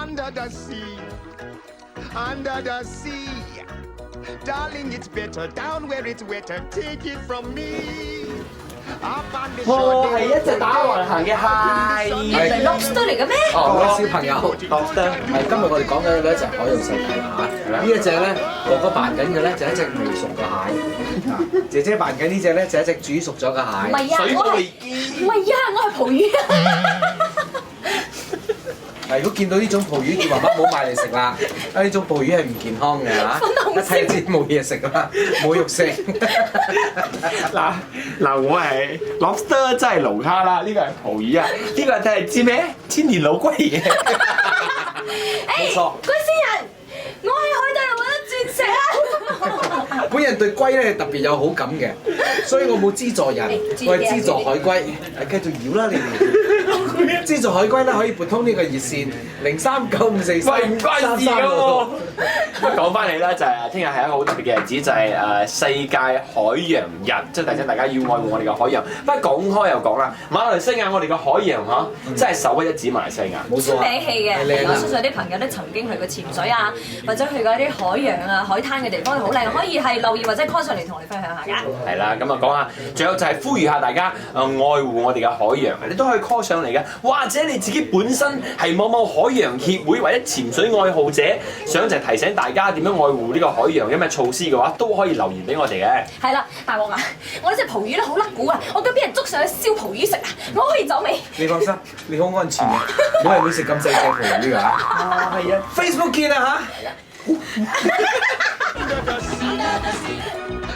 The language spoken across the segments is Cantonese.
under the sea, under the sea. Darling, it's better down where it's wetter. Take it from me. Up on the 我 shore. 係一隻打橫行嘅蟹。係 lobster 嚟嘅咩？各位哦，小朋友，lobster，係今日我哋講緊呢一隻海洋世界嚇。呢一隻咧，哥哥扮緊嘅咧就係一隻未熟嘅蟹，姐姐扮緊呢隻咧就係一隻煮熟咗嘅蟹。唔係啊，我係唔係啊，我係蒲魚啊！如果見到呢種蒲魚，叫媽媽唔好買嚟食啦。呢種蒲魚係唔健康嘅嚇，一睇就知冇嘢食啦，冇肉食。嗱，我係 lobster 真係龍蝦啦，呢個係蒲魚啊，呢個係知咩？千年老龜嘢。冇錯。龜仙人，我喺海底度揾到鑽石啊！本人對龜咧特別有好感嘅，所以我冇資助人，我係資助海龜。繼續搖啦你哋！資助海龜咧可以撥通呢個熱線0395433366。喂，唔關事㗎喎。咁講翻嚟咧，就係聽日係一個好特別嘅日子，就係世界海洋日，即係提醒大家要愛護我哋嘅海洋。不過講開又講啦，馬來西亞我哋嘅海洋嚇真係首屈一指馬來西亞。冇錯啊，出名氣嘅，係靚啊我相信啲朋友都曾經去過潛水啊，或者去過啲海洋啊、海灘嘅地方，好靚，可以係留言或者 call 上嚟同我哋分享下㗎。係啦，咁啊講下，仲有就係呼籲下大家愛護我哋嘅海洋，你都可以 call 上嚟嘅，或者你自己本身係某某海洋協會或者潛水愛好者，想就係提醒大家點樣愛護呢個海洋，有咩措施嘅話，都可以留言俾我哋嘅。係啦，大王啊，我呢隻蒲魚咧好甩股啊，我驚俾人捉上去燒蒲魚食啊，我可以走未？你放心，你好安全嘅，冇人會食咁細隻蒲魚㗎嚇。係啊 Facebook 見啊嚇！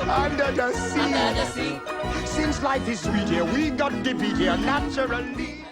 Under the sea. Since life is sweet here, we got to be here naturally.